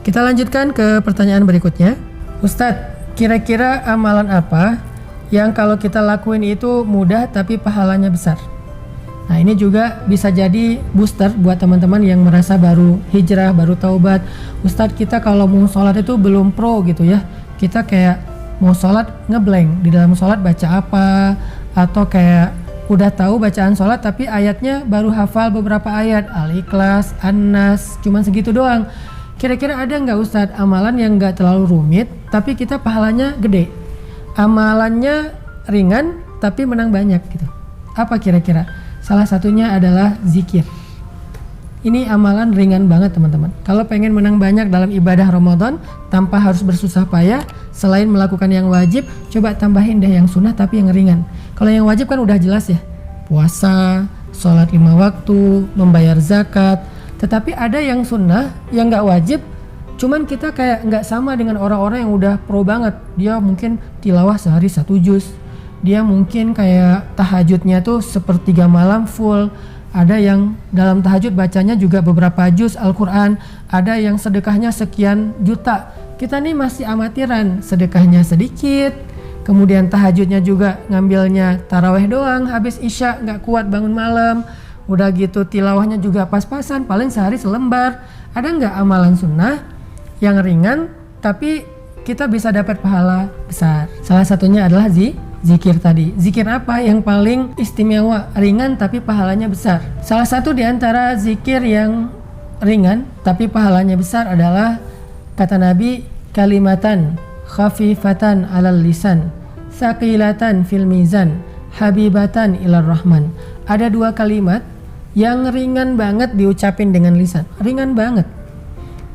Kita lanjutkan ke pertanyaan berikutnya. Ustadz, kira-kira amalan apa yang kalau kita lakuin itu mudah tapi pahalanya besar? Nah, ini juga bisa jadi booster buat teman-teman yang merasa baru hijrah, baru taubat. Ustadz, kita kalau mau sholat itu belum pro gitu ya. Kita kayak mau sholat ngeblank, di dalam sholat baca apa, atau kayak udah tahu bacaan sholat tapi ayatnya baru hafal beberapa ayat, Al-Ikhlas, An-Nas, cuman segitu doang. Kira-kira ada nggak Ustadz amalan yang nggak terlalu rumit tapi kita pahalanya gede, amalannya ringan tapi menang banyak gitu? Apa kira-kira? Salah satunya adalah zikir. Ini amalan ringan banget teman-teman. Kalau pengen menang banyak dalam ibadah Ramadan tanpa harus bersusah payah, selain melakukan yang wajib, coba tambahin deh yang sunnah tapi yang ringan. Kalau yang wajib kan udah jelas ya, puasa, sholat 5 waktu, membayar zakat. Tetapi ada yang sunnah, yang gak wajib, cuman kita kayak gak sama dengan orang-orang yang udah pro banget. Dia mungkin tilawah sehari 1 juz, dia mungkin kayak tahajudnya tuh sepertiga malam full. Ada yang dalam tahajud bacanya juga beberapa juz Al-Quran. Ada yang sedekahnya sekian juta. Kita nih masih amatiran, sedekahnya sedikit, kemudian tahajudnya juga ngambilnya taraweh doang, habis isya gak kuat bangun malam. Udah gitu tilawahnya juga pas-pasan, paling sehari selembar. Ada gak amalan sunnah yang ringan tapi kita bisa dapat pahala besar? Salah satunya adalah zikir tadi. Zikir apa yang paling istimewa, ringan tapi pahalanya besar? Salah satu di antara zikir yang ringan tapi pahalanya besar adalah kata Nabi, kalimatan khafifatan alal lisan, saqilatan fil mizan, habibatan ilar rahman. Ada 2 kalimat yang ringan banget diucapin dengan lisan, ringan banget.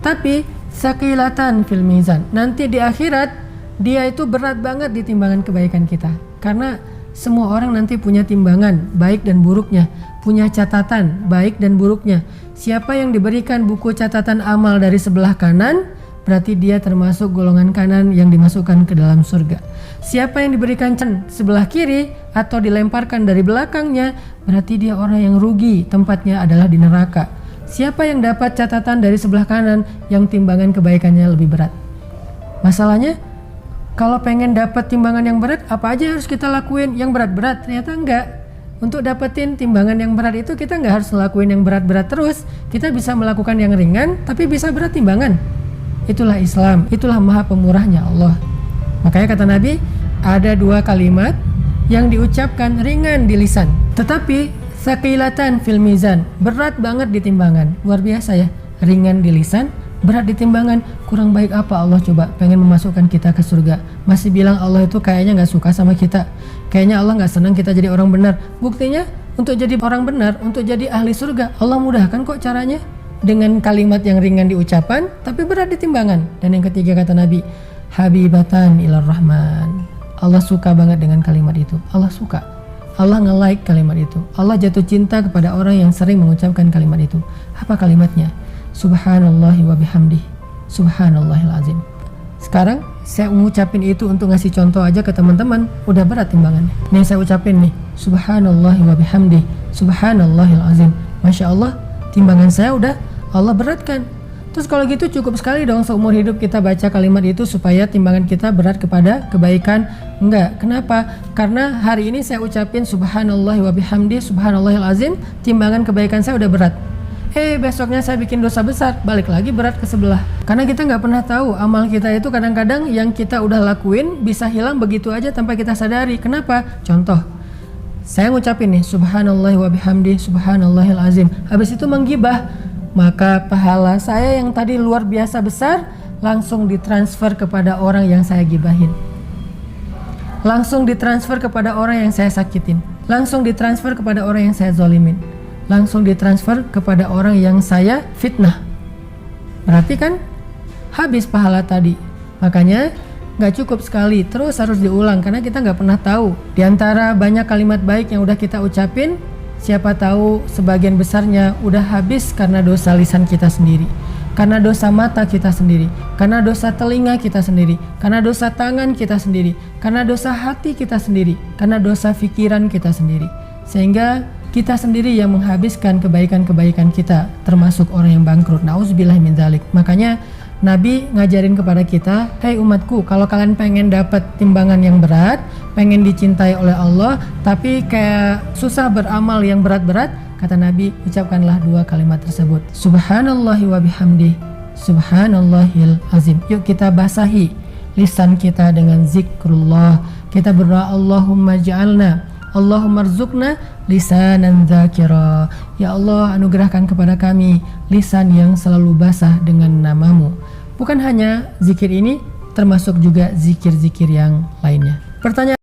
Tapi saqilatan fil mizan, nanti di akhirat dia itu berat banget di timbangan kebaikan kita. Karena semua orang nanti punya timbangan baik dan buruknya, punya catatan baik dan buruknya. Siapa yang diberikan buku catatan amal dari sebelah kanan, berarti dia termasuk golongan kanan yang dimasukkan ke dalam surga. Siapa yang diberikan sebelah kiri atau dilemparkan dari belakangnya, berarti dia orang yang rugi, tempatnya adalah di neraka. Siapa yang dapat catatan dari sebelah kanan yang timbangan kebaikannya lebih berat? Masalahnya, kalau pengen dapat timbangan yang berat, apa aja harus kita lakuin yang berat-berat? Ternyata enggak. Untuk dapetin timbangan yang berat itu kita enggak harus lakuin yang berat-berat terus. Kita bisa melakukan yang ringan, tapi bisa berat timbangan. Itulah Islam, itulah maha pemurahnya Allah. Makanya kata Nabi, ada 2 kalimat yang diucapkan ringan di lisan, tetapi saqilatan fil mizan, berat banget di timbangan. Luar biasa ya, ringan di lisan, berat di timbangan. Kurang baik apa Allah coba pengen memasukkan kita ke surga, masih bilang Allah itu kayaknya gak suka sama kita, kayaknya Allah gak senang kita jadi orang benar. Buktinya untuk jadi orang benar, untuk jadi ahli surga, Allah mudahkan kok caranya dengan kalimat yang ringan di ucapan tapi berat di timbangan. Dan yang ketiga kata Nabi, habibatan ilar rahman, Allah suka banget dengan kalimat itu. Allah suka, Allah nge-like kalimat itu. Allah jatuh cinta kepada orang yang sering mengucapkan kalimat itu. Apa kalimatnya? Subhanallahi wa bihamdih, subhanallahil azim. Sekarang saya mengucapin itu untuk ngasih contoh aja ke teman-teman, udah berat timbangannya. Nih saya ucapin nih, subhanallahi wa bihamdih, subhanallahil azim. Masya Allah, timbangan saya udah Allah beratkan. Terus kalau gitu cukup sekali dong seumur hidup kita baca kalimat itu supaya timbangan kita berat kepada kebaikan? Enggak. Kenapa? Karena hari ini saya ucapin subhanallahi wa bihamdih, subhanallahil azim, timbangan kebaikan saya udah berat. Besoknya saya bikin dosa besar, balik lagi berat ke sebelah. Karena kita nggak pernah tahu amal kita itu kadang-kadang yang kita udah lakuin bisa hilang begitu aja tanpa kita sadari. Kenapa? Contoh, saya ngucapin nih subhanallahi wa bihamdi, subhanallahil azim, habis itu menggibah, maka pahala saya yang tadi luar biasa besar langsung ditransfer kepada orang yang saya gibahin, langsung ditransfer kepada orang yang saya sakitin, langsung ditransfer kepada orang yang saya zolimin, langsung ditransfer kepada orang yang saya fitnah. Berarti kan habis pahala tadi. Makanya gak cukup sekali, terus harus diulang. Karena kita gak pernah tahu, di antara banyak kalimat baik yang udah kita ucapin, siapa tahu sebagian besarnya udah habis karena dosa lisan kita sendiri, karena dosa mata kita sendiri, karena dosa telinga kita sendiri, karena dosa tangan kita sendiri, karena dosa hati kita sendiri, karena dosa pikiran kita sendiri. Sehingga kita sendiri yang menghabiskan kebaikan-kebaikan kita, termasuk orang yang bangkrut. Nauzubillah min dzalik. Makanya Nabi ngajarin kepada kita, "Hei umatku, kalau kalian pengen dapat timbangan yang berat, pengen dicintai oleh Allah, tapi kayak susah beramal yang berat-berat," kata Nabi, ucapkanlah 2 kalimat tersebut. Subhanallahi wa bihamdi, subhanallahil azim. Yuk kita basahi lisan kita dengan zikrullah. Kita berdoa, Allahumma ja'alna, Allahumma rzuqna lisanan dzakira. Ya Allah, anugerahkan kepada kami lisan yang selalu basah dengan namamu. Bukan hanya zikir ini, termasuk juga zikir-zikir yang lainnya. Pertanyaan